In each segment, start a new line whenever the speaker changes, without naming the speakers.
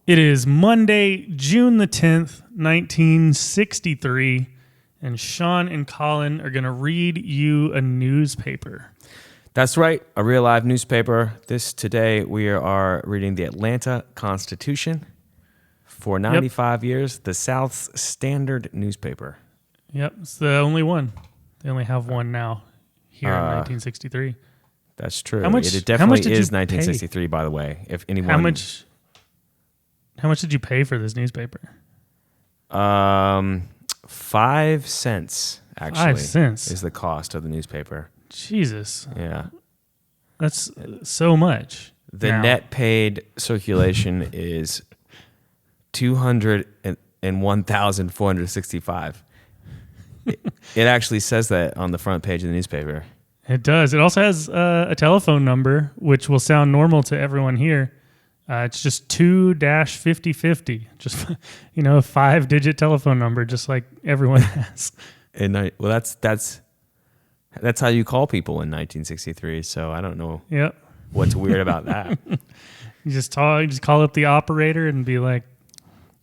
It is Monday, June the 10th, 1963, and Sean and Colin are going to read you a newspaper.
That's right, a real live newspaper. Today we are reading the Atlanta Constitution. For 95 years, the South's standard newspaper.
Yep, it's the only one. They only have one now here in 1963.
That's true.
It
definitely is 1963, by the way. If anyone,
How much did you pay for this newspaper?
5 cents, actually.
5 cents
is the cost of the newspaper.
Jesus.
Yeah.
That's so much.
The net paid circulation is 201,465. It actually says that on the front page of the newspaper.
It does. It also has a telephone number, which will sound normal to everyone here. It's just 2-5050. Just, a 5-digit telephone number, just like everyone has.
That's how you call people in 1963. So I don't know.
Yep.
What's weird about that.
You just call up the operator and be like,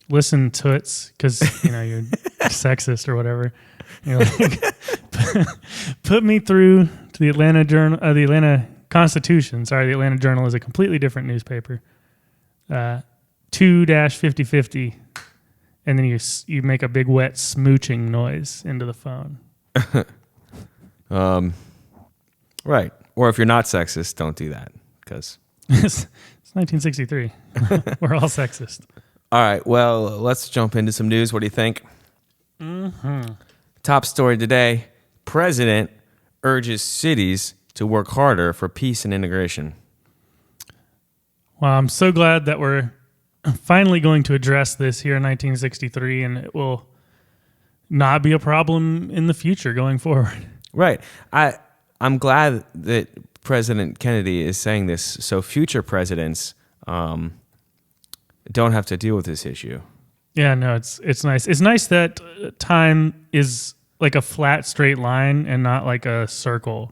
"Listen, toots," because you're sexist or whatever. Put me through to the Atlanta Journal, the Atlanta Constitution. Sorry, the Atlanta Journal is a completely different newspaper. 2-5050, and then you make a big wet smooching noise into the phone.
Right. Or if you're not sexist, don't do that, because
it's 1963. We're all sexist.
All right. Well, let's jump into some news. What do you think?
Mm-hmm.
Top story today: President urges cities to work harder for peace and integration.
Well, I'm so glad that we're finally going to address this here in 1963, and it will not be a problem in the future going forward.
Right. I'm glad that President Kennedy is saying this so future presidents don't have to deal with this issue.
Yeah, no, it's nice. It's nice that time is like a flat, straight line and not like a circle,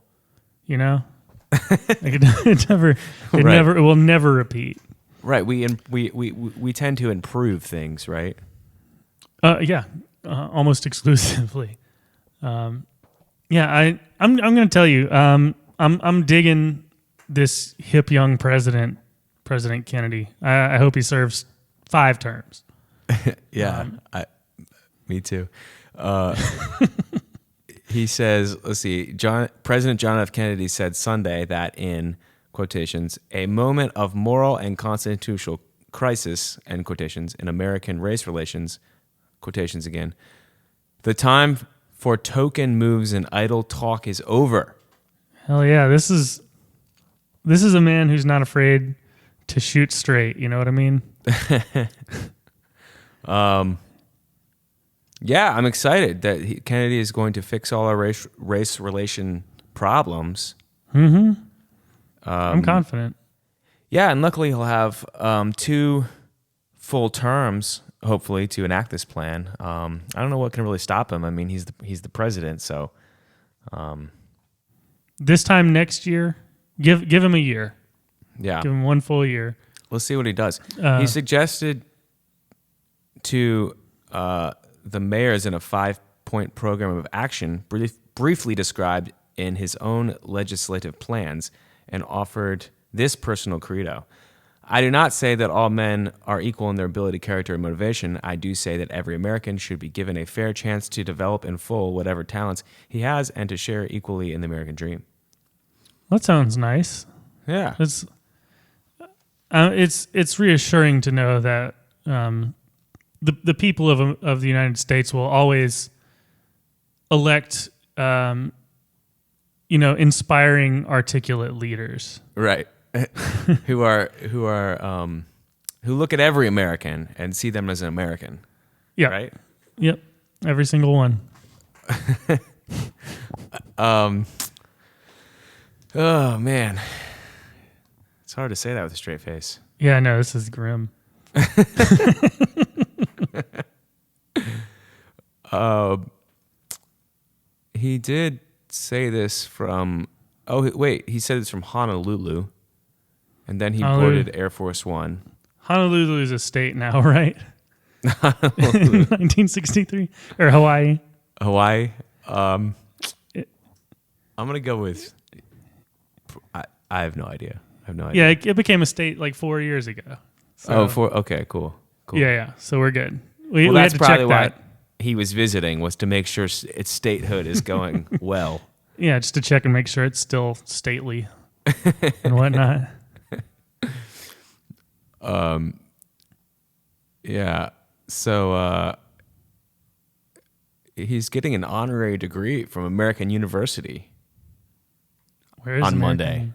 Like it will never repeat.
Right. We tend to improve things, right?
Yeah, almost exclusively. I'm going to tell you, I'm digging this hip young President Kennedy. I hope he serves 5 terms.
Yeah, me too. He says, let's see, President John F. Kennedy said Sunday that in, quotations, a moment of moral and constitutional crisis, end quotations, in American race relations, quotations again, the time for token moves and idle talk is over.
Hell yeah, this is a man who's not afraid to shoot straight, you know what I mean?
Yeah, I'm excited that Kennedy is going to fix all our race relation problems.
Mm-hmm. I'm confident.
Yeah, and luckily he'll have 2 full terms, hopefully, to enact this plan. I don't know what can really stop him. I mean, he's the president, so.
This time next year, give him a year.
Yeah,
give him 1 full year.
Let's see what he does. He suggested to the mayors in a 5-point program of action, briefly described in his own legislative plans, and offered this personal credo. I do not say that all men are equal in their ability, character, and motivation. I do say that every American should be given a fair chance to develop in full whatever talents he has and to share equally in the American dream.
That sounds nice.
Yeah.
It's reassuring to know that the people of the United States will always elect inspiring, articulate leaders.
Right. who look at every American and see them as an American.
Yeah.
Right?
Yep. Every single one.
Oh man. It's hard to say that with a straight face.
Yeah, no, this is grim.
He did say this from... Oh, wait. He said it's from Honolulu. And then he boarded Air Force One.
Honolulu is a state now, right? 1963 or Hawaii.
Hawaii. I'm gonna go with. I have no idea.
Yeah, it became a state like 4 years ago. So,
okay, cool.
Yeah. So we're good. We
that's
had to
probably
check
why
that.
he was visiting, was to make sure its statehood is going well.
Yeah, just to check and make sure it's still stately and whatnot.
Yeah. So he's getting an honorary degree from American University.
Where is
on
American?
Monday.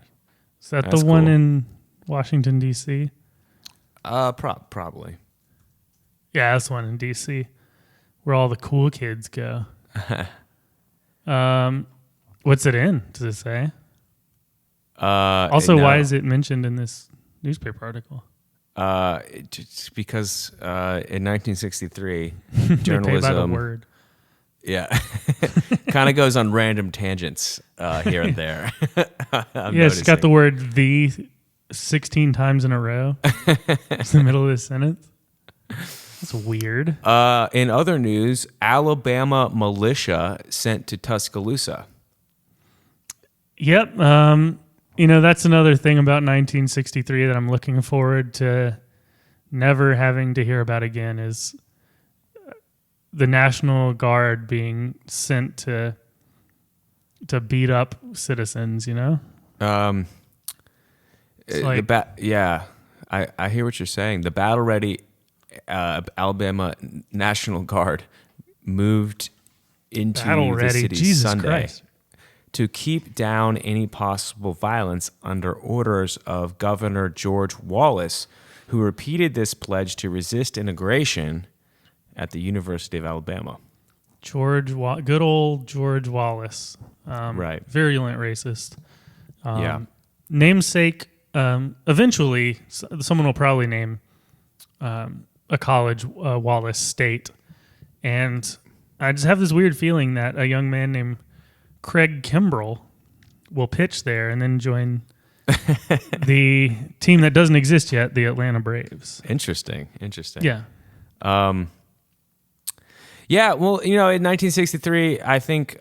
Is that
That's
the one
cool.
in Washington, D.C.?
Probably.
Yeah, that's the one in D.C. where all the cool kids go. What's it in? Does it say? Also,
no.
why is it mentioned in this newspaper article?
Just because in 1963,
They pay
journalism.
by the word.
Yeah, kind of goes on random tangents here and there.
It's got the word "the" 16 times in a row. It's in the middle of this sentence. That's weird.
In other news, Alabama militia sent to Tuscaloosa.
Yep. That's another thing about 1963 that I'm looking forward to never having to hear about again is the National Guard being sent to beat up citizens,
I hear what you're saying. The battle-ready Alabama National Guard moved into the city
Jesus
Sunday
Christ.
to keep down any possible violence under orders of Governor George Wallace, who repeated this pledge to resist integration at the University of Alabama.
Good old George Wallace.
Right.
Virulent racist.
Yeah.
Namesake. Eventually, someone will probably name a college Wallace State. And I just have this weird feeling that a young man named Craig Kimbrell will pitch there and then join the team that doesn't exist yet, the Atlanta Braves.
Interesting.
Yeah.
Yeah, well, in 1963, I think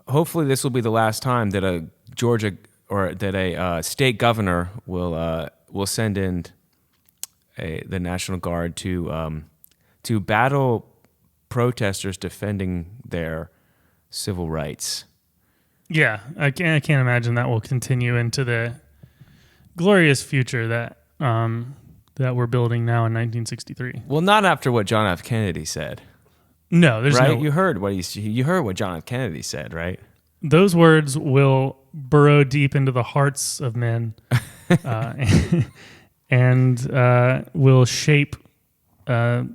hopefully this will be the last time that a Georgia or that a state governor will send in the National Guard to battle protesters defending their civil rights.
Yeah, I can't imagine that will continue into the glorious future that we're building now in 1963.
Well, not after what John F. Kennedy said.
No, there's
right.
no.
You heard what John F. Kennedy said, right?
Those words will burrow deep into the hearts of men, and will shape the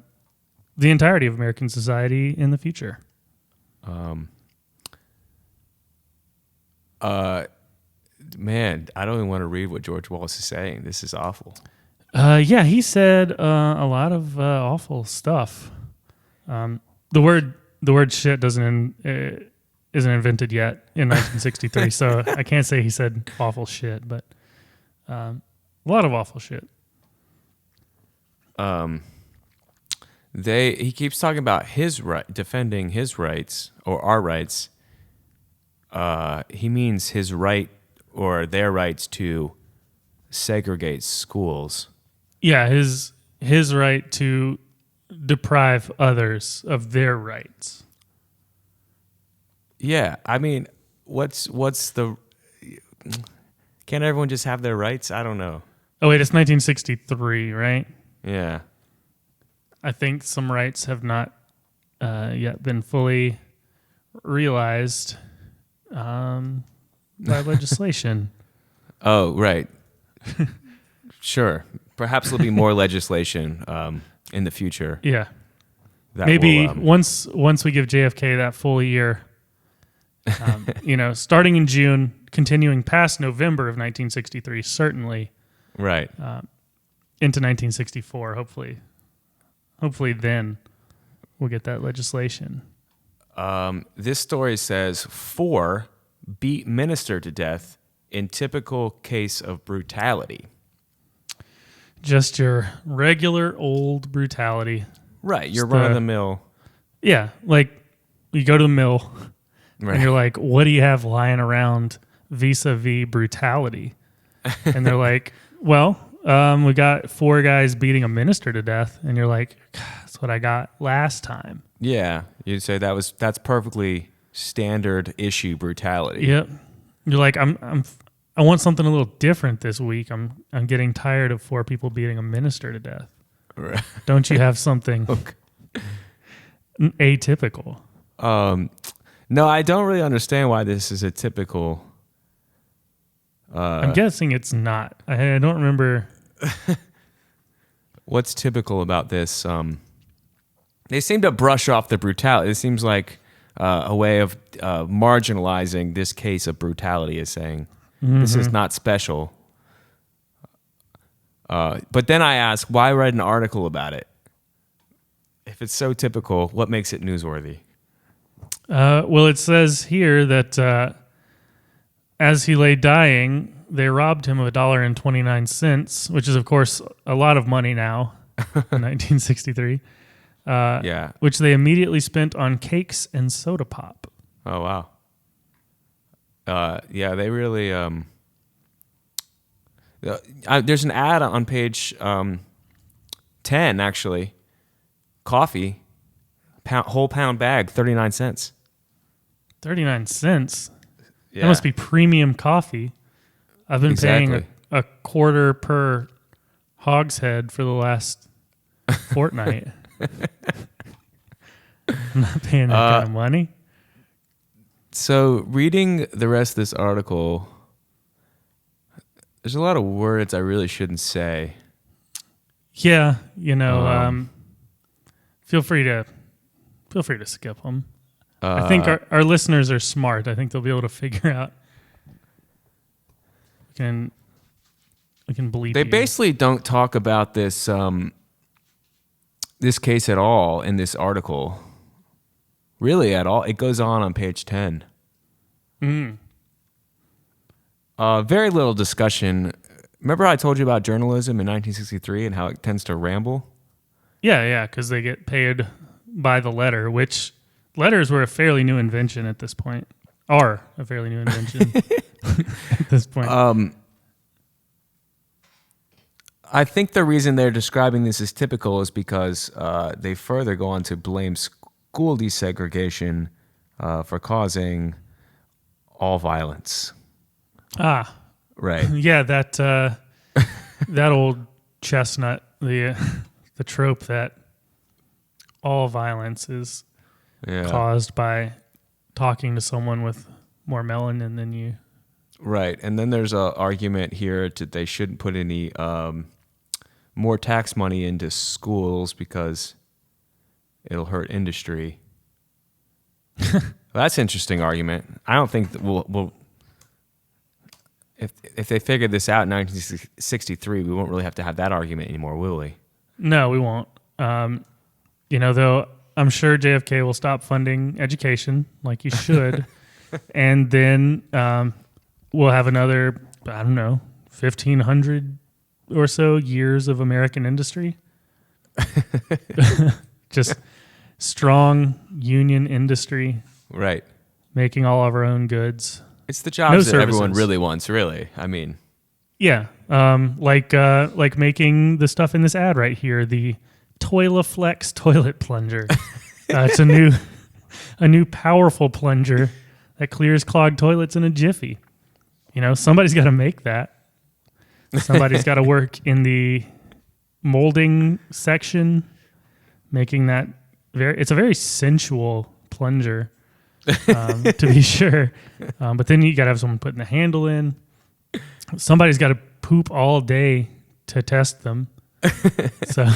entirety of American society in the future.
Man, I don't even want to read what George Wallace is saying. This is awful.
Yeah, he said a lot of awful stuff. The word shit isn't invented yet in 1963, so I can't say he said awful shit, but a lot of awful shit.
He keeps talking about defending his rights or our rights. He means his right or their rights to segregate schools.
Yeah, his right to deprive others of their rights.
Yeah, I mean, what's the? Can't everyone just have their rights? I don't know.
Oh wait, it's 1963, right?
Yeah.
I think some rights have not yet been fully realized by legislation.
Oh, right. Sure. Perhaps there'll be more legislation in the future.
Yeah.
That
maybe
will,
once we give JFK that full year, starting in June, continuing past November of 1963, certainly.
Right.
Into 1964, hopefully. Hopefully then we'll get that legislation.
This story says 4 beat minister to death in typical case of brutality.
Just your regular old brutality.
Right, you're run of the mill.
Yeah, like you go to the mill and you're like, what do you have lying around vis-a-vis brutality? And they're like, well, we got 4 guys beating a minister to death. And you're like, that's what I got last time.
Yeah, you'd say that's perfectly standard issue brutality.
Yep. You're like, I want something a little different this week. I'm getting tired of 4 people beating a minister to death.
Right.
Don't you have something atypical?
No, I don't really understand why this is a typical.
I'm guessing it's not. I don't remember.
What's typical about this? They seem to brush off the brutality. It seems like a way of marginalizing this case of brutality, is saying this is not special. But then I ask, why write an article about it? If it's so typical, what makes it newsworthy?
Well, it says here that as he lay dying, they robbed him of $1.29, which is, of course, a lot of money now in 1963.
Yeah.
Which they immediately spent on cakes and soda pop.
Oh, wow. Yeah, they really... there's an ad on page 10, actually. Coffee, whole pound bag, 39 cents.
39 cents?
Yeah.
That must be premium coffee. I've been paying a quarter per hogshead for the last fortnight. I'm not paying that kind of money.
So reading the rest of this article, there's a lot of words I really shouldn't say.
Yeah, feel free to skip them. I think our listeners are smart. I think they'll be able to figure out. We can bleep.
They basically don't talk about this this case at all in this article. Really, at all. It goes on page 10. Very little discussion. Remember how I told you about journalism in 1963 and how it tends to ramble?
Yeah, because they get paid by the letter, which letters were a fairly new invention at this point. Are a fairly new invention at this point.
I think the reason they're describing this as typical is because they further go on to blame school desegregation for causing all violence.
Ah.
Right.
Yeah, that old chestnut, the trope that all violence is caused by talking to someone with more melanin than you.
Right. And then there's an argument here that they shouldn't put any more tax money into schools because it'll hurt industry. That's an interesting argument. I don't think that we'll if they figured this out in 1963, we won't really have to have that argument anymore, will we?
No, we won't. Though I'm sure JFK will stop funding education like he should, and then we'll have another, 1,500 or so years of American industry. Just strong union industry.
Right.
Making all of our own goods.
It's the jobs that everyone really wants, really. I mean.
Yeah. Like making the stuff in this ad right here, the Toilaflex toilet plunger. It's a new powerful plunger that clears clogged toilets in a jiffy. Somebody's got to make that. Somebody's got to work in the molding section, making that it's a very sensual plunger, to be sure. But then you got to have someone putting the handle in. Somebody's got to poop all day to test them. So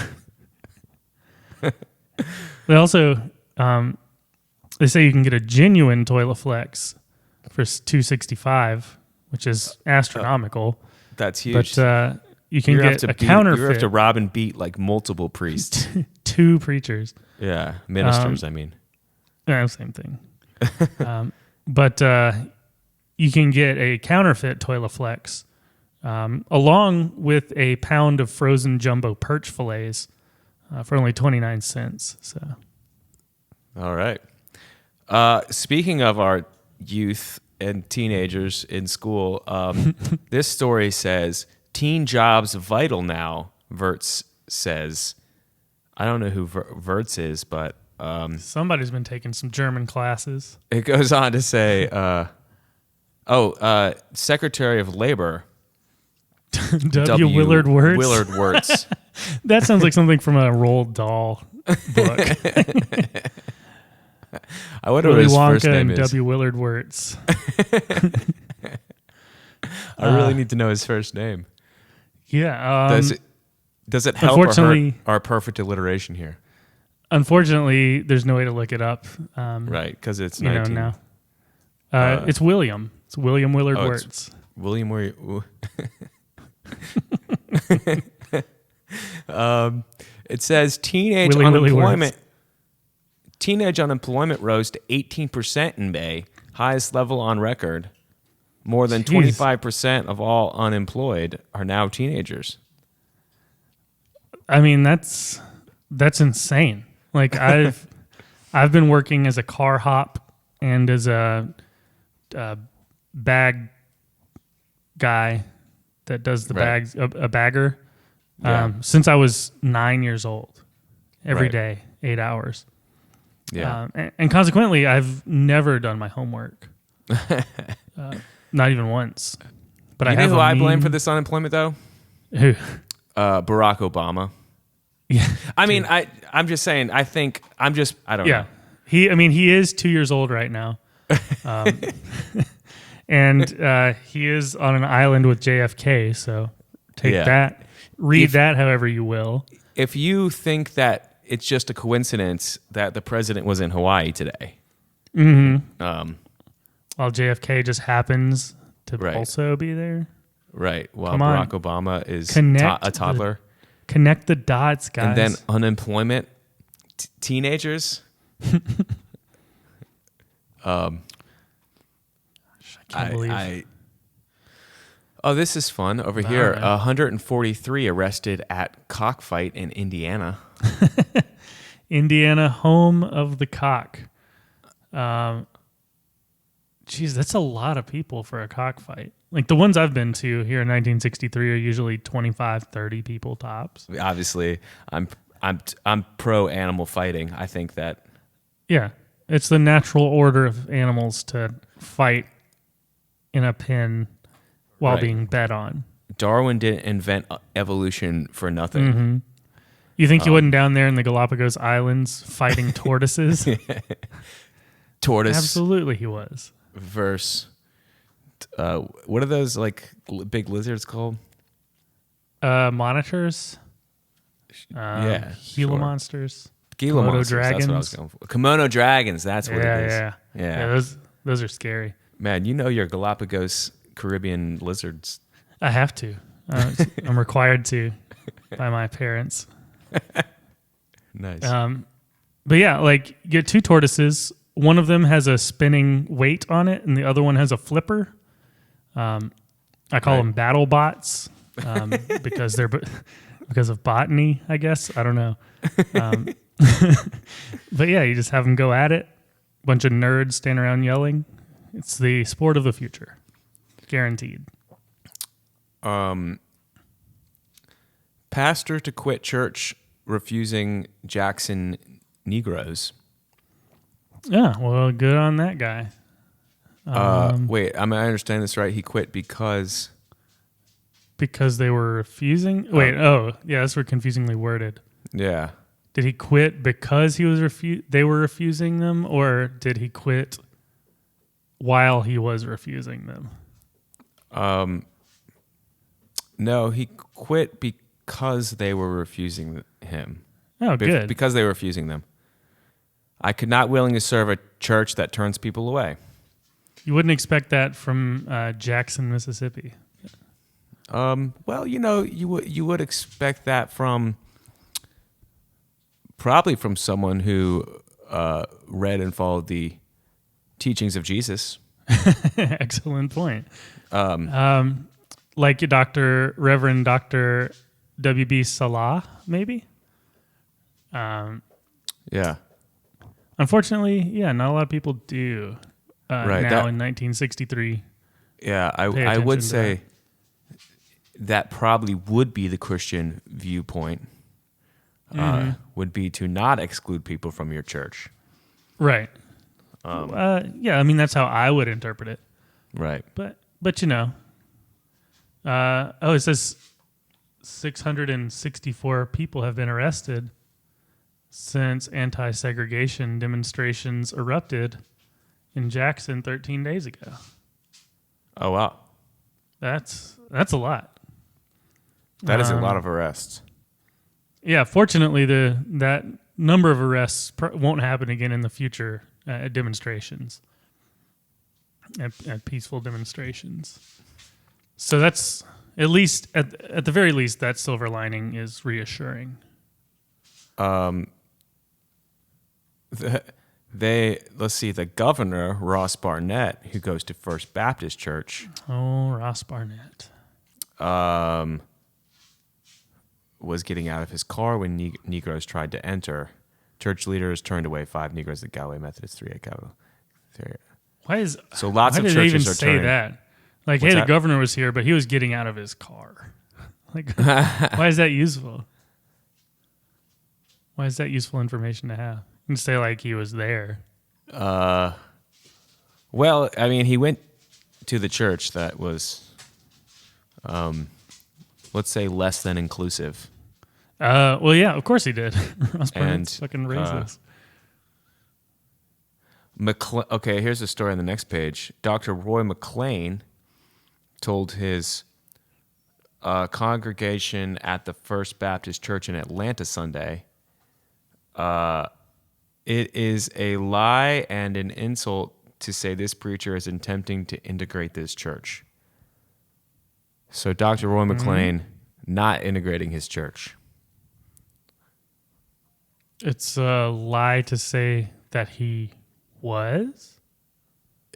they also they say you can get a genuine Toilaflex for $265, which is astronomical.
That's huge.
But you can get a counterfeit.
You have to rob and beat like multiple priests.
2 preachers.
Yeah, ministers, I mean.
Yeah, same thing. But you can get a counterfeit Toilaflex along with a pound of frozen jumbo perch fillets for only 29 cents. So,
all right. Speaking of our youth and teenagers in school, this story says, teen jobs vital now, Verts says. I don't know who Verts is, but...
somebody's been taking some German classes.
It goes on to say, Secretary of Labor...
W. Willard Wirtz.
Willard Wirtz.
That sounds like something from a Roald Dahl book.
I wonder what his
Wonka
first name
and
is.
W. Willard Wirtz.
I really need to know his first name.
Yeah.
Does it help or hurt our perfect alliteration here?
Unfortunately, there's no way to look it up.
Right, because it's 19.
Now. It's William. It's William Willard Wirtz.
William it says teenage unemployment rose to 18% in May, highest level on record. More than 25% of all unemployed are now teenagers.
I mean, that's insane. Like I've been working as a car hop and as a bag guy that does the bags, a bagger, since I was 9 years old. Every day, 8 hours.
Yeah,
and consequently, I've never done my homework. Not even once. But
you know who I blame for this unemployment, though?
Who?
Barack Obama.
Yeah.
I mean, I'm just saying. I don't know.
He is 2 years old right now, and he is on an island with JFK. So take that, read that however you will.
If you think that it's just a coincidence that the president was in Hawaii today,
while JFK just happens to also be there,
right? While Barack Obama is a toddler.
Connect the dots, guys.
And then unemployment, teenagers.
I can't believe.
This is fun over here. 143 arrested at cockfight in Indiana.
Indiana, home of the cock. Geez, that's a lot of people for a cockfight. Like the ones I've been to here in 1963 are usually 25, 30 people tops.
Obviously, I'm pro animal fighting. I think that.
Yeah, it's the natural order of animals to fight in a pen while being bet on. Darwin
didn't invent evolution for nothing.
Mm-hmm. You think he wasn't down there in the Galapagos Islands fighting tortoises?
Tortoise.
Absolutely, he was.
Versus, what are those like big lizards called?
Monitors. Gila monsters.
Gila
Komodo
monsters.
dragons.
That's what I was going for. Kimono dragons. That's what it is.
Yeah. Those are scary.
Man, you know your Galapagos Caribbean lizards.
I have to. I'm required to by my parents.
Nice.
But yeah, like you get two tortoises. One of them has a spinning weight on it, and the other one has a flipper. I call them BattleBots because of botany, I guess. I don't know. But yeah, you just have them go at it. A bunch of nerds stand around yelling. It's the sport of the future. Guaranteed.
Pastor to quit church refusing Jackson Negroes.
Yeah, well, good on that guy.
Wait, I understand this right. He quit because
they were refusing. Wait, that's were confusingly worded.
Yeah.
Did he quit because he was they were refusing them, or did he quit while he was refusing them?
No, he quit because they were refusing him.
Oh, good.
Because they were refusing them. I could not willingly serve a church that turns people away.
You wouldn't expect that from Jackson, Mississippi.
Well, you would expect that from probably from someone who read and followed the teachings of Jesus.
Excellent point. like Reverend Dr. W.B. Salah, maybe.
Yeah.
Unfortunately, yeah, not a lot of people do now in 1963.
Yeah, I would say that probably would be the Christian viewpoint, would be to not exclude people from your church.
Right. Yeah, I mean, that's how I would interpret it.
Right.
But you know, it says 664 people have been arrested since anti-segregation demonstrations erupted in Jackson 13 days ago.
Oh, wow.
That's a lot.
That is a lot of arrests.
Yeah, fortunately, that number of arrests won't happen again in the future at demonstrations, at peaceful demonstrations. So that's at least at the very least, that silver lining is reassuring.
Let's see, the governor, Ross Barnett, who goes to First Baptist Church.
Oh, Ross Barnett.
Was getting out of his car when Negroes tried to enter. Church leaders turned away 5 Negroes at Galway Methodist 3 at Galway. So lots of churches
they even
are
say
turning.
that? Like,
What's
hey,
that?
the governor was here, but he was getting out of his car. Like, why is that useful? Why is that useful information to have? You can say like he was there.
Well, I mean, he went to the church that was, let's say, less than inclusive.
Well, yeah, of course he did. Ross Barnett's fucking racist.
Okay, here's the story on the next page. Dr. Roy McLean told his congregation at the First Baptist Church in Atlanta Sunday, it is a lie and an insult to say this preacher is attempting to integrate this church. So Dr. Roy McLean not integrating his church.
It's a lie to say that he was?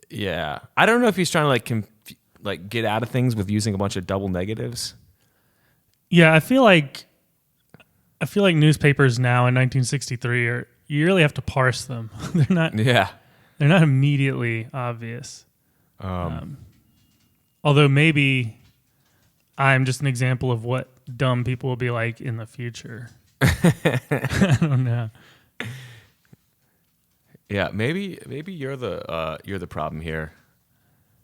Yeah. I don't know if he's trying to get out of things with using a bunch of double negatives.
Yeah, I feel like newspapers now in 1963 you really have to parse them. They're not immediately obvious. Although maybe I'm just an example of what dumb people will be like in the future. I don't know.
Yeah, maybe you're the problem here.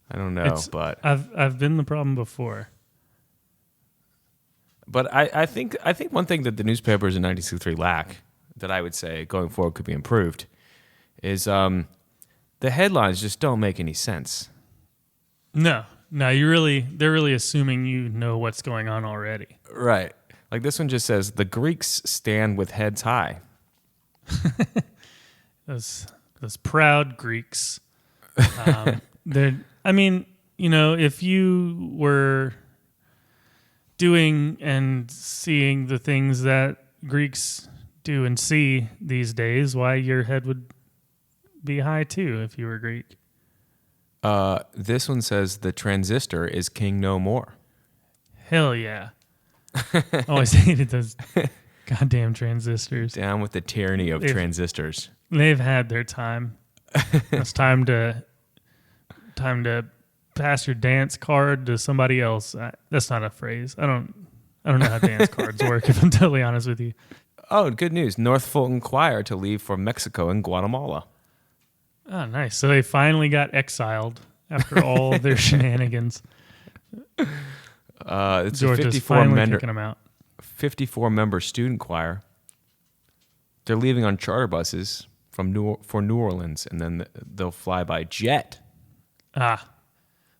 I don't know, but
I've been the problem before.
But I think one thing that the newspapers in 1963 lack, that I would say going forward could be improved, is the headlines just don't make any sense.
No, they're really assuming you know what's going on already. Right.
Like this one just says, the Greeks stand with heads high.
Those proud Greeks. I mean, you know, if you were doing and seeing the things that Greeks do and see these days, why your head would be high too if you were Greek.
This one says the transistor is king no more.
Hell yeah. Always hated those goddamn transistors.
Down with the tyranny of transistors.
They've had their time. It's time to pass your dance card to somebody else. That's not a phrase. I don't know how dance cards work, if I'm totally honest with you.
Oh, good news. North Fulton Choir to leave for Mexico and Guatemala.
Oh, nice. So they finally got exiled after all their shenanigans.
It's
Georgia's
a 54 member student choir. They're leaving on charter buses for New Orleans, and then they'll fly by jet.
I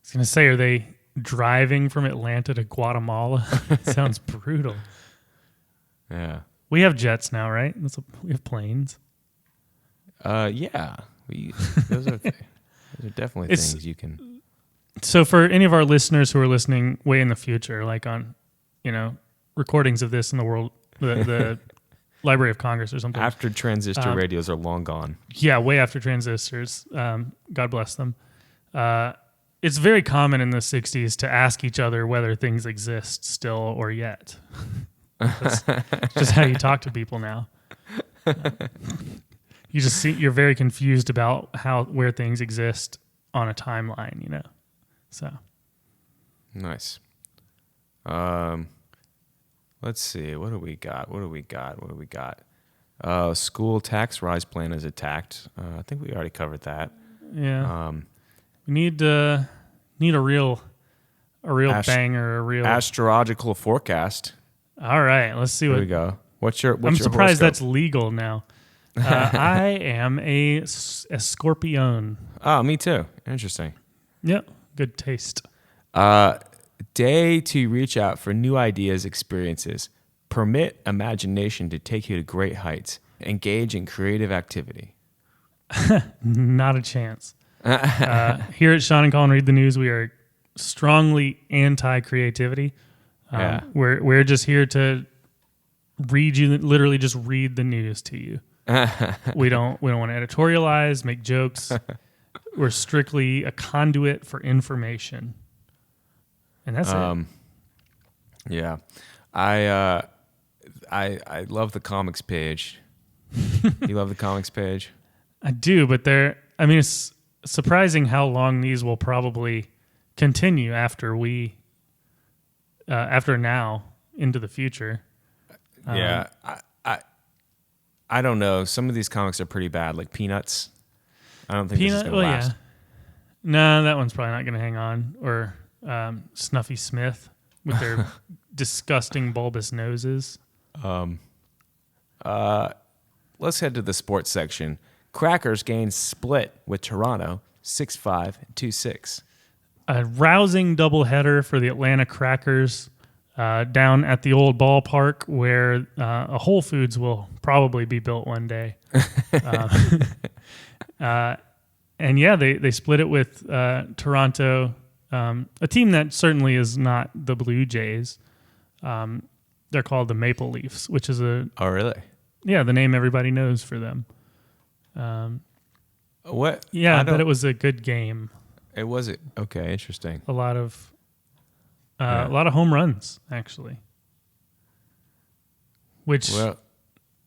was going to say, are they driving from Atlanta to Guatemala? Sounds brutal.
Yeah.
We have jets now, right? We have planes.
Yeah. Those are definitely things you can.
So for any of our listeners who are listening way in the future, like on, recordings of this in the world, the Library of Congress or something.
After transistor radios are long gone.
Yeah, way after transistors. God bless them. it's very common in the 60s to ask each other whether things exist still or yet. That's just how you talk to people now. You're very confused about where things exist on a timeline, So
nice. Let's see. What do we got? School tax rise plan is attacked. I think we already covered that.
Yeah. We need a real banger, a real
astrological forecast.
All right, let's see.
Here we go. What's your
I'm surprised
horoscope?
that's legal now. I am a Scorpion.
Oh, me too. Interesting.
Yep, good taste.
Day to reach out for new ideas, experiences. Permit imagination to take you to great heights. Engage in creative activity.
Not a chance. Here at Sean and Colin Read the News, we are strongly anti-creativity. We're just here to literally just read the news to you. We don't want to editorialize, make jokes. We're strictly a conduit for information. And that's it.
Yeah. I love the comics page. You love the comics page?
I do, but it's surprising how long these will probably continue after now into the future.
Yeah. I don't know. Some of these comics are pretty bad, like Peanuts. I don't think this is going to last. Yeah.
No, that one's probably not going to hang on. Or Snuffy Smith with their disgusting bulbous noses.
Let's head to the sports section. Crackers gained split with Toronto, 6-5 and 2-6.
A rousing doubleheader for the Atlanta Crackers down at the old ballpark where a Whole Foods will probably be built one day. And yeah, they split it with Toronto, a team that certainly is not the Blue Jays. They're called the Maple Leafs, which is
Oh, really?
Yeah, the name everybody knows for them.
What?
Yeah, but it was a good game.
It was it. Okay, interesting.
A lot of home runs, actually, which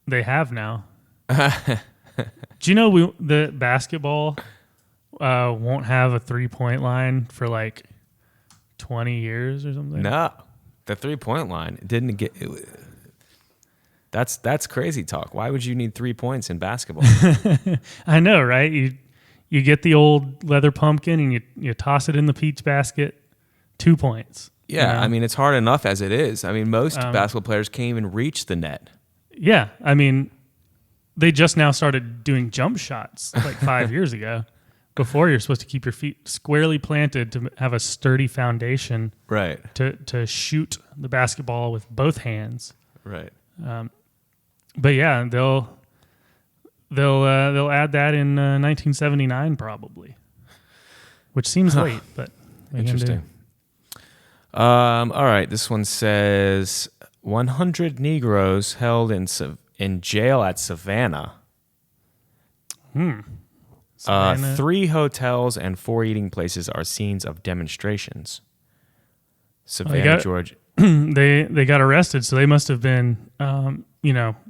they have now. Do you know the basketball won't have a 3-point line for like 20 years or something?
No, the 3-point line didn't get. That's crazy talk. Why would you need 3 points in basketball?
I know, right? You get the old leather pumpkin and you toss it in the peach basket. 2 points.
Yeah, you know? I mean, it's hard enough as it is. I mean, most basketball players can't even reach the net.
Yeah, I mean, they just now started doing jump shots like 5 years ago. Before, you're supposed to keep your feet squarely planted to have a sturdy foundation,
right?
To shoot the basketball with both hands,
right?
But yeah, they'll add that in 1979 probably, which seems late, but
interesting. All right, this one says 100 Negroes held in jail at Savannah.
Savannah.
3 hotels and 4 eating places are scenes of demonstrations. Savannah, Georgia.
They got arrested, so they must have been,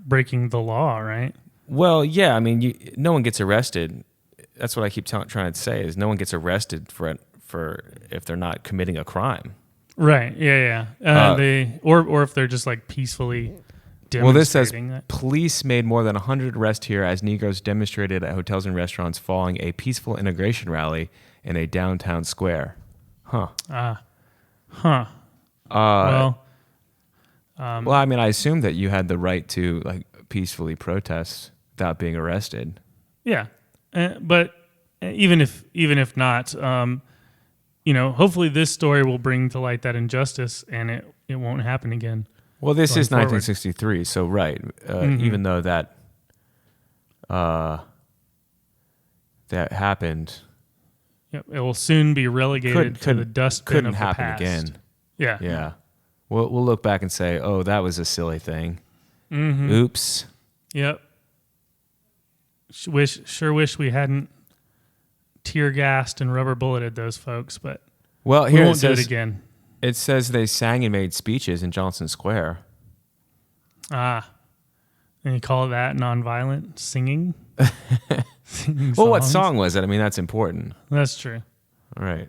breaking the law, right?
Well, yeah. I mean, no one gets arrested. That's what I keep trying to say is no one gets arrested for if they're not committing a crime.
Right. Yeah. Or if they're just like peacefully demonstrating. Well, this says
police made more than 100 arrests here as Negroes demonstrated at hotels and restaurants following a peaceful integration rally in a downtown square. Huh. Well, I mean, I assume that you had the right to like peacefully protest without being arrested.
Yeah, but even if not, hopefully this story will bring to light that injustice, and it won't happen again.
Well, this is 1963, so right. Even though that happened,
it will soon be relegated to the dustbin of the past.
Couldn't happen again.
Yeah.
We'll look back and say, oh, that was a silly thing.
Mm-hmm.
Oops.
Yep. Sure wish we hadn't tear gassed and rubber bulleted those folks, but
well,
we
here
won't do it again.
It says they sang and made speeches in Johnson Square.
Ah, and you call that nonviolent singing?
Well, what song was it? I mean, that's important.
That's true.
All right.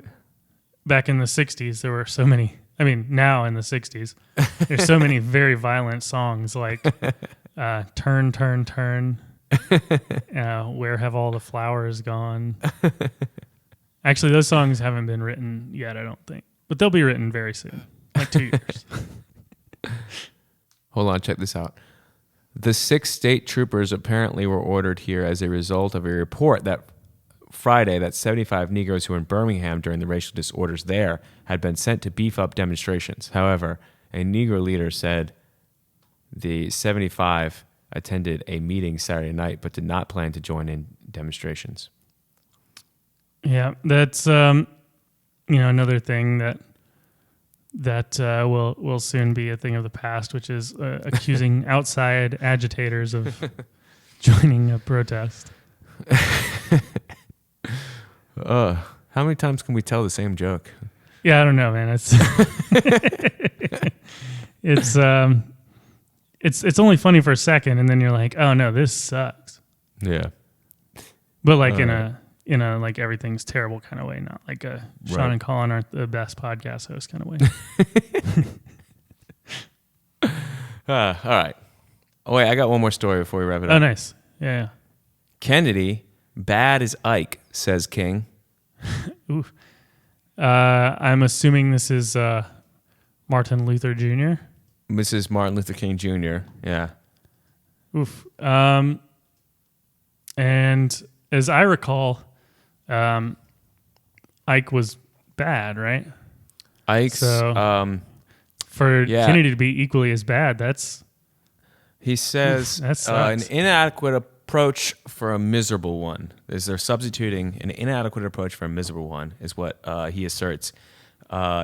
Back in the 60s, there were so many. I mean, now in the 60s, there's so many very violent songs like Turn, Turn, Turn, Where Have All the Flowers Gone? Actually, those songs haven't been written yet, I don't think. But they'll be written very soon, like 2 years.
Hold on, check this out. The 6 state troopers apparently were ordered here as a result of a report that Friday that 75 Negroes who were in Birmingham during the racial disorders there had been sent to beef up demonstrations. However, a Negro leader said the 75 attended a meeting Saturday night but did not plan to join in demonstrations.
Yeah, that's another thing that will soon be a thing of the past, which is accusing outside agitators of joining a protest.
How many times can we tell the same joke?
Yeah, I don't know, man. It's only funny for a second, and then you're like, oh no, this sucks.
Yeah,
but like in a like everything's terrible kind of way, not like a Sean
Right.
and Colin aren't the best podcast host kind of way.
all right. Oh wait, I got one more story before we wrap it up.
Oh, nice. Yeah.
Kennedy, bad as Ike, says King.
Ooh. I'm assuming this is Martin Luther Jr.
This is Martin Luther King Jr. Yeah.
Oof. And as I recall, Ike was bad, right?
Ike's
So, for Kennedy to be equally as bad,
he says
that sucks.
an inadequate approach for a miserable one. They're substituting an inadequate approach for a miserable one, is what he asserts.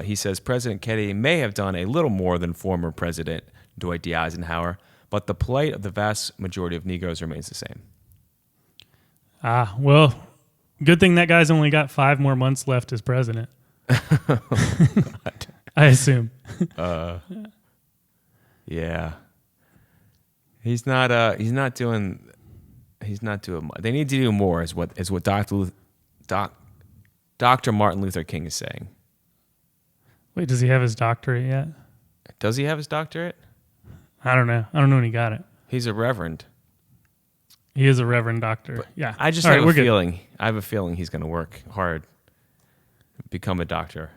He says President Kennedy may have done a little more than former President Dwight D. Eisenhower, but the plight of the vast majority of Negroes remains the same.
Well, good thing that guy's only got 5 more months left as president. I assume.
Yeah. He's not doing much. They need to do more is what Dr. Martin Luther King is saying.
Wait, does he have his doctorate yet?
Does he have his doctorate?
I don't know. I don't know when he got it.
He's a reverend.
He is a reverend doctor.
But
yeah.
I just have a feeling. I have a feeling he's going to work hard, become a doctor.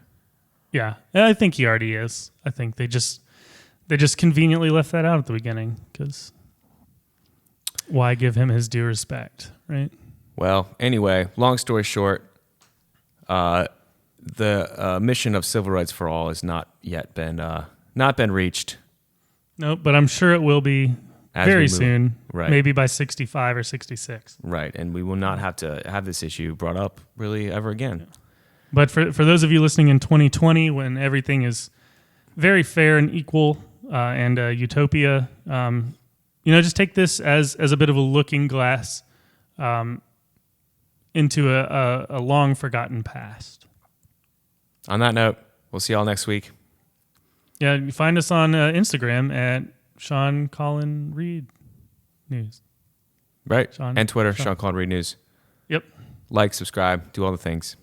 Yeah, I think he already is. I think they just conveniently left that out at the beginning because why give him his due respect, right?
Well, anyway, long story short, the mission of civil rights for all has not yet been reached.
Nope, but I'm sure it will be very soon.
Right.
Maybe by 65 or 66.
Right, and we will not have to have this issue brought up really ever again.
Yeah. But for those of you listening in 2020, when everything is very fair and equal and utopia, just take this as a bit of a looking glass into a long forgotten past.
On that note, we'll see y'all next week.
Yeah, you find us on Instagram at Sean Colin Reed News.
Right, and Twitter, Sean Colin Reed News.
Yep.
Like, subscribe, do all the things.